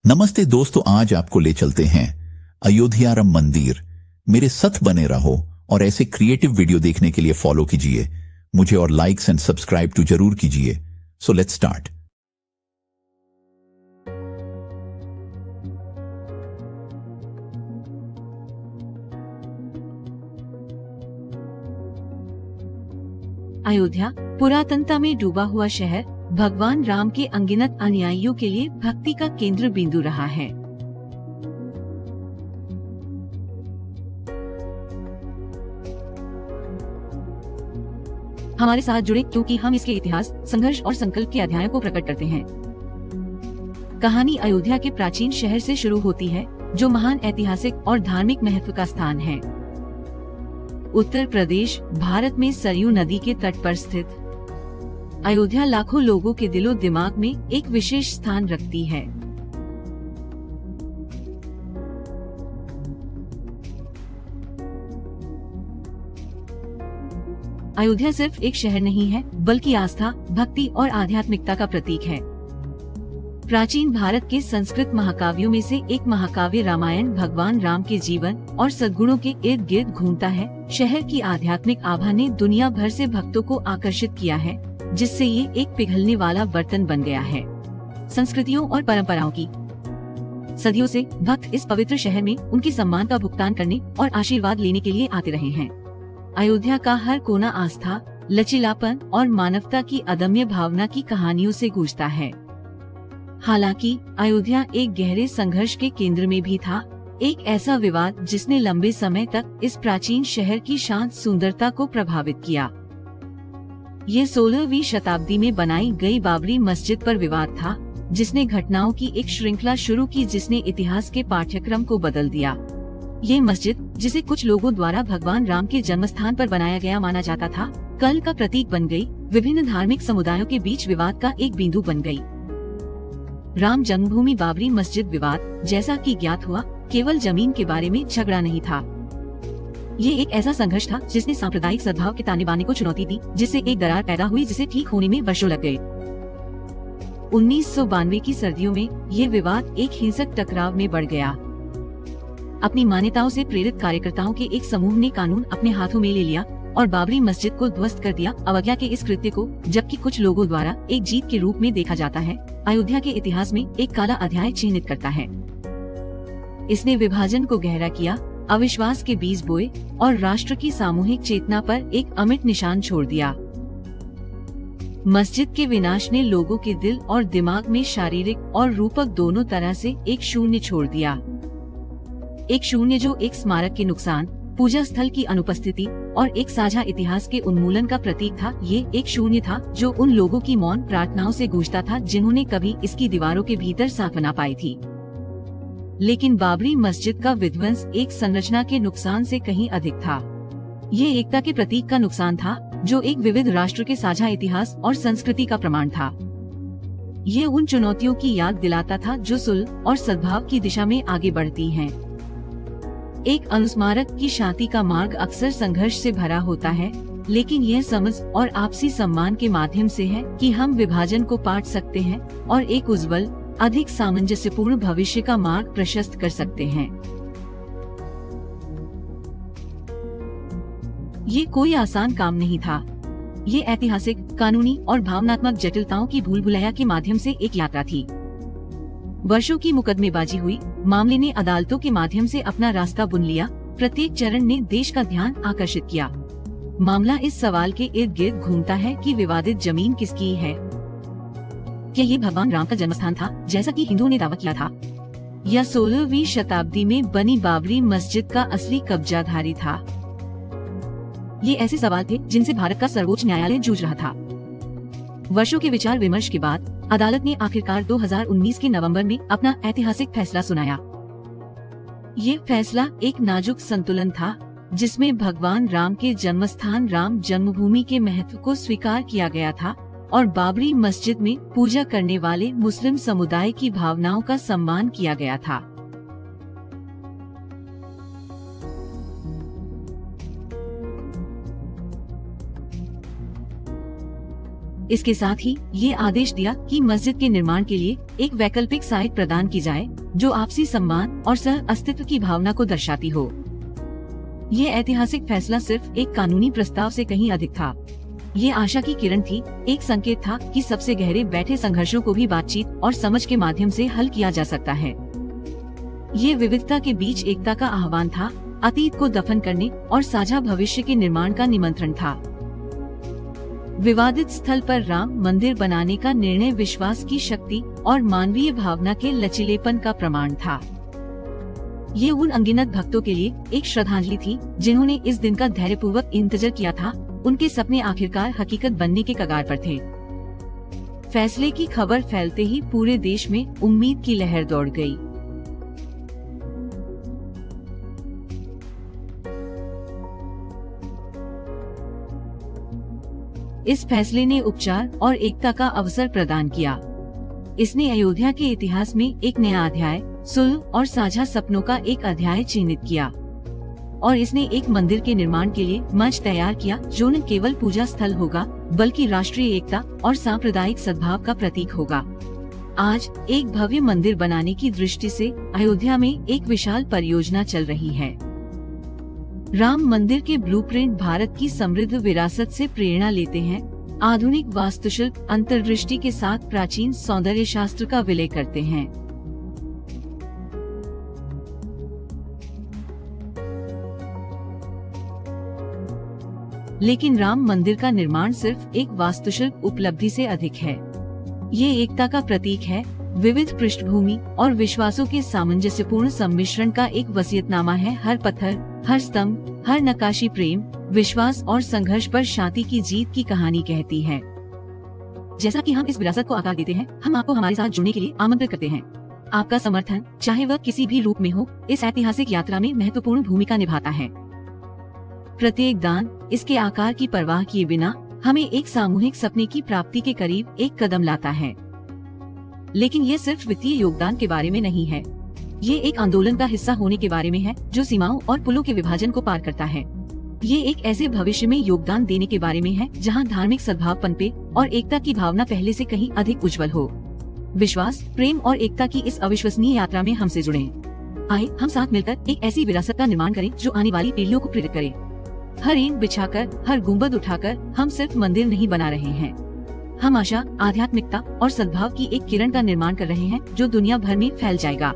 नमस्ते दोस्तों, आज आपको ले चलते हैं अयोध्या राम मंदिर। मेरे साथ बने रहो और ऐसे क्रिएटिव वीडियो देखने के लिए फॉलो कीजिए मुझे और लाइक्स एंड सब्सक्राइब टू जरूर कीजिए। So let's start. अयोध्या पुरातनता में डूबा हुआ शहर भगवान राम के अनगिनत अनुयायियों के लिए भक्ति का केंद्र बिंदु रहा है। हमारे साथ जुड़े क्योंकि हम इसके इतिहास, संघर्ष और संकल्प के अध्यायों को प्रकट करते हैं। कहानी अयोध्या के प्राचीन शहर से शुरू होती है, जो महान ऐतिहासिक और धार्मिक महत्व का स्थान है। उत्तर प्रदेश, भारत में सरयू नदी के तट पर स्थित अयोध्या लाखों लोगों के दिलो दिमाग में एक विशेष स्थान रखती है। अयोध्या सिर्फ एक शहर नहीं है, बल्कि आस्था, भक्ति और आध्यात्मिकता का प्रतीक है। प्राचीन भारत के संस्कृत महाकाव्यों में से एक महाकाव्य रामायण भगवान राम के जीवन और सद्गुणों के इर्द गिर्द घूमता है। शहर की आध्यात्मिक आभा ने दुनिया भर से भक्तों को आकर्षित किया है, जिससे ये एक पिघलने वाला बर्तन बन गया है। संस्कृतियों और परंपराओं की सदियों से भक्त इस पवित्र शहर में उनके सम्मान का भुगतान करने और आशीर्वाद लेने के लिए आते रहे हैं। अयोध्या का हर कोना आस्था, लचीलापन और मानवता की अदम्य भावना की कहानियों से गूंजता है। हालांकि अयोध्या एक गहरे संघर्ष के केंद्र में भी था, एक ऐसा विवाद जिसने लंबे समय तक इस प्राचीन शहर की शांत सुंदरता को प्रभावित किया। ये 16वीं शताब्दी में बनाई गई बाबरी मस्जिद पर विवाद था, जिसने घटनाओं की एक श्रृंखला शुरू की जिसने इतिहास के पाठ्यक्रम को बदल दिया। ये मस्जिद, जिसे कुछ लोगों द्वारा भगवान राम के जन्मस्थान पर बनाया गया माना जाता था, कल का प्रतीक बन गई। विभिन्न धार्मिक समुदायों के बीच विवाद का एक बिंदु बन गई। राम जन्मभूमि बाबरी मस्जिद विवाद, जैसा कि ज्ञात हुआ, केवल जमीन के बारे में झगड़ा नहीं था। ये एक ऐसा संघर्ष था जिसने सांप्रदायिक सद्भाव के ताने बाने को चुनौती दी, जिससे एक दरार पैदा हुई जिसे ठीक होने में वर्षों लग गए। 1992 की सर्दियों में ये विवाद एक हिंसक टकराव में बढ़ गया। अपनी मान्यताओं से प्रेरित कार्यकर्ताओं के एक समूह ने कानून अपने हाथों में ले लिया और बाबरी मस्जिद को ध्वस्त कर दिया। अवज्ञा के इस कृत्य को, जबकि कुछ लोगों द्वारा एक जीत के रूप में देखा जाता है, अयोध्या के इतिहास में एक काला अध्याय चिन्हित करता है। इसने विभाजन को गहरा किया, अविश्वास के बीज बोए और राष्ट्र की सामूहिक चेतना पर एक अमिट निशान छोड़ दिया। मस्जिद के विनाश ने लोगों के दिल और दिमाग में शारीरिक और रूपक दोनों तरह से एक शून्य छोड़ दिया। एक शून्य जो एक स्मारक के नुकसान, पूजा स्थल की अनुपस्थिति और एक साझा इतिहास के उन्मूलन का प्रतीक था। ये एक शून्य था जो उन लोगों की मौन प्रार्थनाओं से गूंजता था जिन्होंने कभी इसकी दीवारों के भीतर सांस बना पाई थी। लेकिन बाबरी मस्जिद का विध्वंस एक संरचना के नुकसान से कहीं अधिक था। ये एकता के प्रतीक का नुकसान था, जो एक विविध राष्ट्र के साझा इतिहास और संस्कृति का प्रमाण था। ये उन चुनौतियों की याद दिलाता था जो सुलह और सद्भाव की दिशा में आगे बढ़ती हैं। एक अनुस्मारक की शांति का मार्ग अक्सर संघर्ष से भरा होता है, लेकिन यह समझ और आपसी सम्मान के माध्यम से है कि हम विभाजन को पाट सकते हैं और एक उज्जवल, अधिक सामंजस्यपूर्ण भविष्य का मार्ग प्रशस्त कर सकते हैं। ये कोई आसान काम नहीं था। ये ऐतिहासिक, कानूनी और भावनात्मक जटिलताओं की भूल भुलैया के माध्यम से एक यात्रा थी। वर्षों की मुकदमेबाजी हुई, मामले ने अदालतों के माध्यम से अपना रास्ता बुन लिया। प्रत्येक चरण ने देश का ध्यान आकर्षित किया। मामला इस सवाल के इर्द गिर्द घूमता है कि विवादित जमीन किसकी है। क्या ये भगवान राम का जन्मस्थान था, जैसा कि हिंदुओं ने दावा किया था, या 16वीं शताब्दी में बनी बाबरी मस्जिद का असली कब्जाधारी था? ये ऐसे सवाल थे जिनसे भारत का सर्वोच्च न्यायालय जूझ रहा था। वर्षों के विचार विमर्श के बाद अदालत ने आखिरकार 2019 के नवंबर में अपना ऐतिहासिक फैसला सुनाया। ये फैसला एक नाजुक संतुलन था, जिसमें भगवान राम के जन्मस्थान राम जन्मभूमि के महत्व को स्वीकार किया गया था और बाबरी मस्जिद में पूजा करने वाले मुस्लिम समुदाय की भावनाओं का सम्मान किया गया था। इसके साथ ही ये आदेश दिया कि मस्जिद के निर्माण के लिए एक वैकल्पिक साइट प्रदान की जाए जो आपसी सम्मान और सह अस्तित्व की भावना को दर्शाती हो। ये ऐतिहासिक फैसला सिर्फ एक कानूनी प्रस्ताव से कहीं अधिक था। ये आशा की किरण थी, एक संकेत था कि सबसे गहरे बैठे संघर्षों को भी बातचीत और समझ के माध्यम से हल किया जा सकता है। ये विविधता के बीच एकता का आह्वान था, अतीत को दफन करने और साझा भविष्य के निर्माण का निमंत्रण था। विवादित स्थल पर राम मंदिर बनाने का निर्णय विश्वास की शक्ति और मानवीय भावना के लचीलेपन का प्रमाण था। ये उन अनगिनत भक्तों के लिए एक श्रद्धांजलि थी जिन्होंने इस दिन का धैर्यपूर्वक इंतजार किया था। उनके सपने आखिरकार हकीकत बनने के कगार पर थे। फैसले की खबर फैलते ही पूरे देश में उम्मीद की लहर दौड़ गई। इस फैसले ने उपचार और एकता का अवसर प्रदान किया। इसने अयोध्या के इतिहास में एक नया अध्याय, सुलह और साझा सपनों का एक अध्याय चिन्हित किया और इसने एक मंदिर के निर्माण के लिए मंच तैयार किया जो न केवल पूजा स्थल होगा बल्कि राष्ट्रीय एकता और सांप्रदायिक सद्भाव का प्रतीक होगा। आज एक भव्य मंदिर बनाने की दृष्टि से अयोध्या में एक विशाल परियोजना चल रही है। राम मंदिर के ब्लूप्रिंट भारत की समृद्ध विरासत से प्रेरणा लेते हैं, आधुनिक वास्तुशिल्प अंतर्दृष्टि के साथ प्राचीन सौंदर्य शास्त्र का विलय करते हैं। लेकिन राम मंदिर का निर्माण सिर्फ एक वास्तुशिल्प उपलब्धि से अधिक है। ये एकता का प्रतीक है, विविध पृष्ठभूमि और विश्वासों के सामंजस्यपूर्ण सम्मिश्रण का एक वसीयतनामा है। हर पत्थर, हर स्तंभ, हर नक्काशी प्रेम, विश्वास और संघर्ष पर शांति की जीत की कहानी कहती है। जैसा कि हम इस विरासत को आकार देते हैं, हम आपको हमारे साथ जुड़ने के लिए आमंत्रित करते हैं। आपका समर्थन, चाहे वह किसी भी रूप में हो, इस ऐतिहासिक यात्रा में महत्वपूर्ण भूमिका निभाता है। प्रत्येक दान, इसके आकार की परवाह किए बिना, हमें एक सामूहिक सपने की प्राप्ति के करीब एक कदम लाता है। लेकिन ये सिर्फ वित्तीय योगदान के बारे में नहीं है। ये एक आंदोलन का हिस्सा होने के बारे में है जो सीमाओं और पुलों के विभाजन को पार करता है। ये एक ऐसे भविष्य में योगदान देने के बारे में है जहां धार्मिक सद्भाव पनपे और एकता की भावना पहले से कहीं अधिक उज्जवल हो। विश्वास, प्रेम और एकता की इस अविश्वसनीय यात्रा में हमसे जुड़ें। आए हम साथ मिलकर एक ऐसी विरासत का निर्माण करें जो आने वाली पीढ़ियों को प्रेरित करे। हर ईंट बिछाकर, हर गुंबद उठाकर हम सिर्फ मंदिर नहीं बना रहे हैं, हम आशा, आध्यात्मिकता और सद्भाव की एक किरण का निर्माण कर रहे हैं जो दुनिया भर में फैल जाएगा।